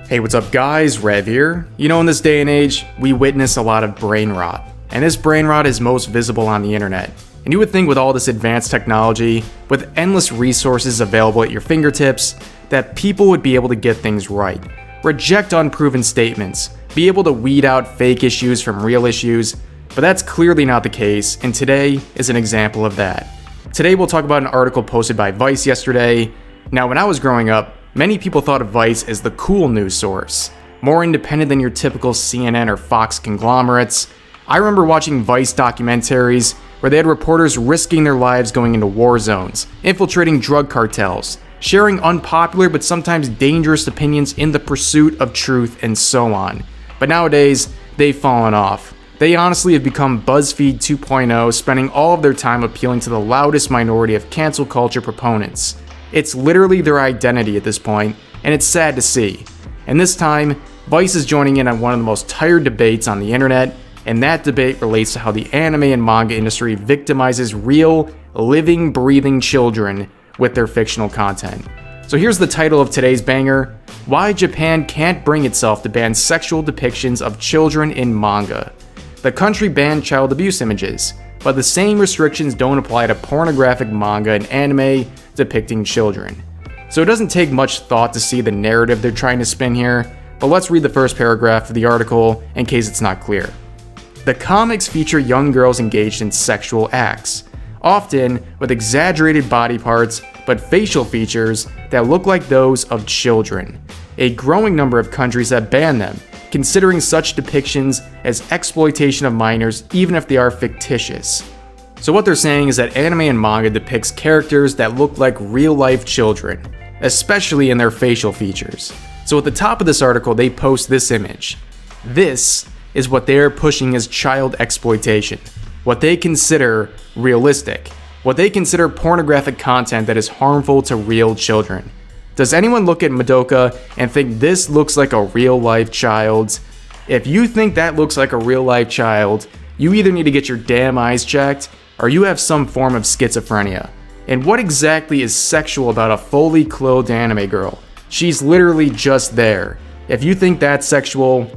Hey, what's up guys, Rev here. You know, in this day and age, we witness a lot of brain rot. And this brain rot is most visible on the internet. And you would think with all this advanced technology, with endless resources available at your fingertips, that people would be able to get things right. Reject unproven statements, be able to weed out fake issues from real issues, but that's clearly not the case, and today is an example of that. Today we'll talk about an article posted by Vice yesterday. Now, when I was growing up, many people thought of Vice as the cool news source, more independent than your typical CNN or Fox conglomerates. I remember watching Vice documentaries where they had reporters risking their lives going into war zones, infiltrating drug cartels, sharing unpopular but sometimes dangerous opinions in the pursuit of truth, and so on. But nowadays, they've fallen off. They honestly have become BuzzFeed 2.0, spending all of their time appealing to the loudest minority of cancel culture proponents. It's literally their identity at this point, and it's sad to see. And this time, Vice is joining in on one of the most tired debates on the internet, and that debate relates to how the anime and manga industry victimizes real, living, breathing children with their fictional content. So here's the title of today's banger: Why Japan Can't Bring Itself to Ban Sexual Depictions of Children in Manga. The country banned child abuse images, but the same restrictions don't apply to pornographic manga and anime depicting children. So it doesn't take much thought to see the narrative they're trying to spin here, but let's read the first paragraph of the article in case it's not clear. The comics feature young girls engaged in sexual acts, often with exaggerated body parts but facial features that look like those of children. A growing number of countries have banned them, considering such depictions as exploitation of minors even if they are fictitious. So what they're saying is that anime and manga depicts characters that look like real-life children, especially in their facial features. So at the top of this article, they post this image. This is what they're pushing as child exploitation, what they consider realistic, what they consider pornographic content that is harmful to real children. Does anyone look at Madoka and think this looks like a real-life child? If you think that looks like a real-life child, you either need to get your damn eyes checked, or you have some form of schizophrenia. And what exactly is sexual about a fully clothed anime girl? She's literally just there. If you think that's sexual,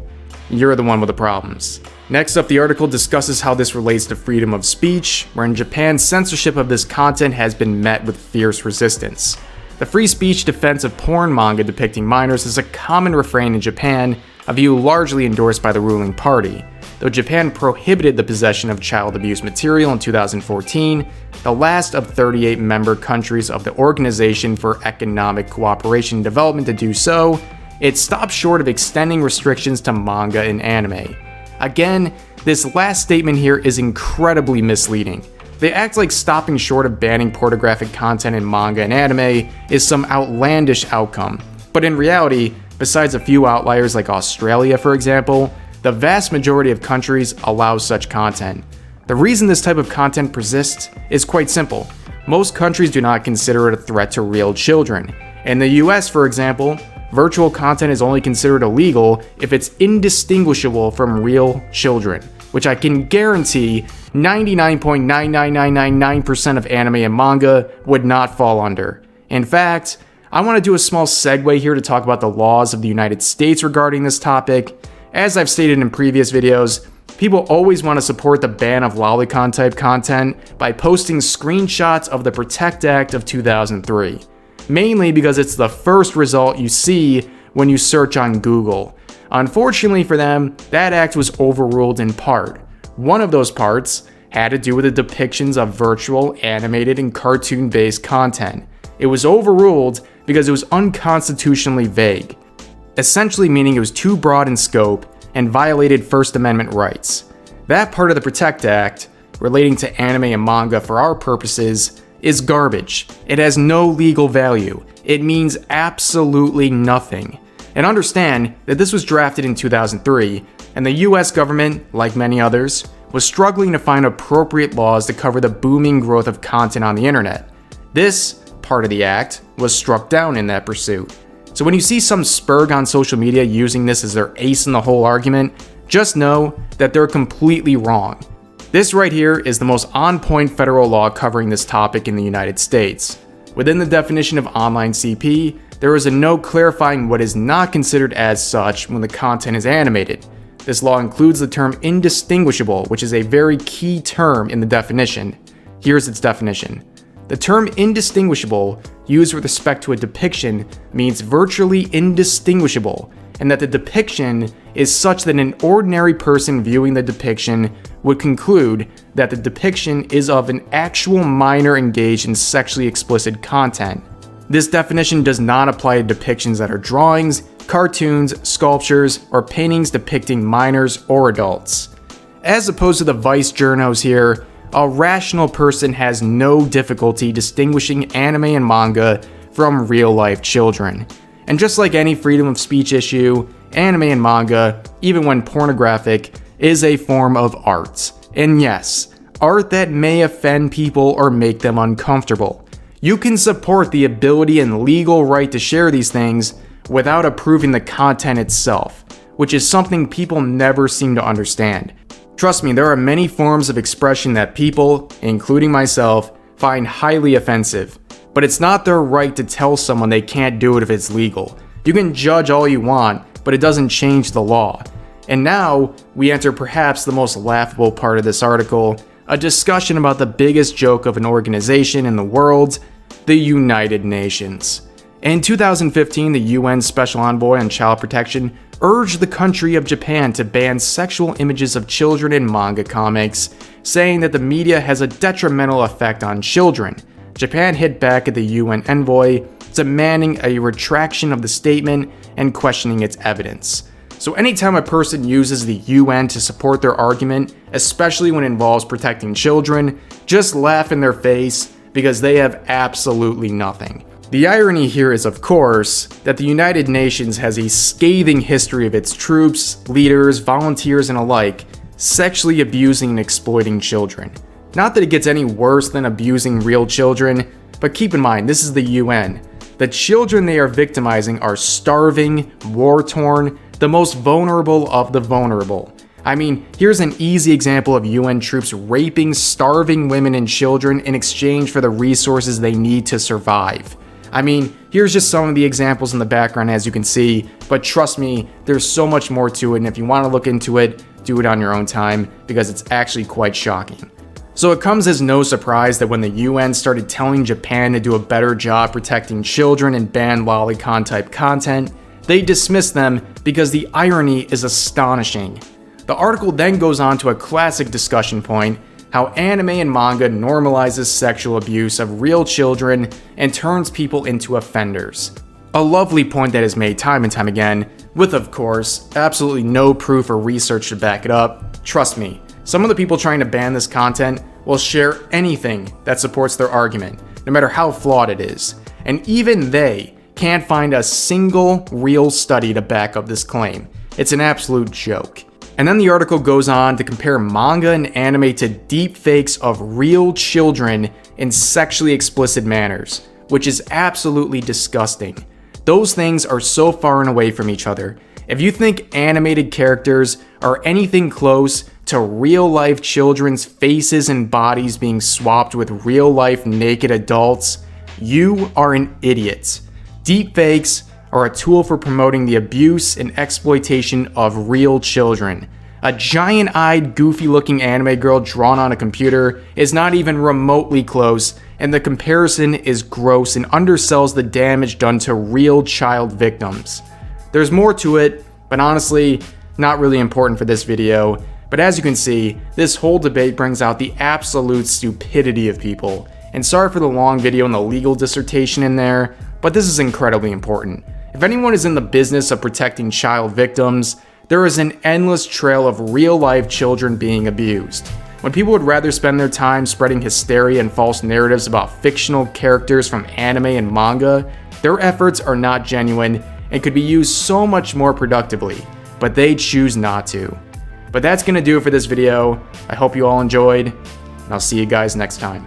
you're the one with the problems. Next up, the article discusses how this relates to freedom of speech, where in Japan, censorship of this content has been met with fierce resistance. The free speech defense of porn manga depicting minors is a common refrain in Japan, a view largely endorsed by the ruling party. Though Japan prohibited the possession of child abuse material in 2014, the last of 38 member countries of the Organization for Economic Cooperation and Development to do so, it stopped short of extending restrictions to manga and anime. Again, this last statement here is incredibly misleading. They act like stopping short of banning pornographic content in manga and anime is some outlandish outcome. But in reality, besides a few outliers like Australia, for example, the vast majority of countries allow such content. The reason this type of content persists is quite simple. Most countries do not consider it a threat to real children. In the US, for example, virtual content is only considered illegal if it's indistinguishable from real children, which I can guarantee 99.99999% of anime and manga would not fall under. In fact, I want to do a small segue here to talk about the laws of the United States regarding this topic. As I've stated in previous videos, people always want to support the ban of lolicon type content by posting screenshots of the Protect Act of 2003, mainly because it's the first result you see when you search on Google. Unfortunately for them, that act was overruled in part. One of those parts had to do with the depictions of virtual, animated, and cartoon-based content. It was overruled because it was unconstitutionally vague, essentially meaning it was too broad in scope and violated First Amendment rights. That part of the Protect Act, relating to anime and manga for our purposes, is garbage. It has no legal value. It means absolutely nothing. And understand that this was drafted in 2003, and the US government, like many others, was struggling to find appropriate laws to cover the booming growth of content on the internet. This part of the act was struck down in that pursuit. So when you see some spurg on social media using this as their ace in the whole argument, just know that they're completely wrong. This right here is the most on-point federal law covering this topic in the United States. Within the definition of online CP, there is a note clarifying what is not considered as such when the content is animated. This law includes the term indistinguishable, which is a very key term in the definition. Here's its definition. The term indistinguishable, used with respect to a depiction, means virtually indistinguishable, and that the depiction is such that an ordinary person viewing the depiction would conclude that the depiction is of an actual minor engaged in sexually explicit content. This definition does not apply to depictions that are drawings, cartoons, sculptures, or paintings depicting minors or adults. As opposed to the Vice journos here, a rational person has no difficulty distinguishing anime and manga from real-life children. And just like any freedom of speech issue, anime and manga, even when pornographic, is a form of art. And yes, art that may offend people or make them uncomfortable. You can support the ability and legal right to share these things without approving the content itself, which is something people never seem to understand. Trust me, there are many forms of expression that people, including myself, find highly offensive. But it's not their right to tell someone they can't do it if it's legal. You can judge all you want, but it doesn't change the law. And now, we enter perhaps the most laughable part of this article, a discussion about the biggest joke of an organization in the world, the United Nations. In 2015, the UN Special Envoy on Child Protection urged the country of Japan to ban sexual images of children in manga comics, saying that the media has a detrimental effect on children. Japan hit back at the UN envoy, demanding a retraction of the statement and questioning its evidence. So anytime a person uses the UN to support their argument, especially when it involves protecting children, just laugh in their face because they have absolutely nothing. The irony here is, of course, that the United Nations has a scathing history of its troops, leaders, volunteers, and alike sexually abusing and exploiting children. Not that it gets any worse than abusing real children, but keep in mind, this is the UN. The children they are victimizing are starving, war-torn, the most vulnerable of the vulnerable. I mean, here's an easy example of UN troops raping starving women and children in exchange for the resources they need to survive. I mean, here's just some of the examples in the background as you can see, but trust me, there's so much more to it, and if you want to look into it, do it on your own time, because it's actually quite shocking. So it comes as no surprise that when the UN started telling Japan to do a better job protecting children and ban lolicon type content, they dismissed them because the irony is astonishing. The article then goes on to a classic discussion point, how anime and manga normalizes sexual abuse of real children and turns people into offenders. A lovely point that is made time and time again, with of course, absolutely no proof or research to back it up. Trust me, some of the people trying to ban this content will share anything that supports their argument, no matter how flawed it is. And even they can't find a single real study to back up this claim. It's an absolute joke. And then the article goes on to compare manga and anime to deep fakes of real children in sexually explicit manners, which is absolutely disgusting. Those things are so far and away from each other. If you think animated characters are anything close to real-life children's faces and bodies being swapped with real-life naked adults, you are an idiot. Deepfakes are a tool for promoting the abuse and exploitation of real children. A giant-eyed, goofy-looking anime girl drawn on a computer is not even remotely close, and the comparison is gross and undersells the damage done to real child victims. There's more to it, but honestly, not really important for this video. But as you can see, this whole debate brings out the absolute stupidity of people. And sorry for the long video and the legal dissertation in there, but this is incredibly important. If anyone is in the business of protecting child victims, there is an endless trail of real-life children being abused. When people would rather spend their time spreading hysteria and false narratives about fictional characters from anime and manga, their efforts are not genuine and could be used so much more productively, but they choose not to. But that's gonna do it for this video. I hope you all enjoyed, and I'll see you guys next time.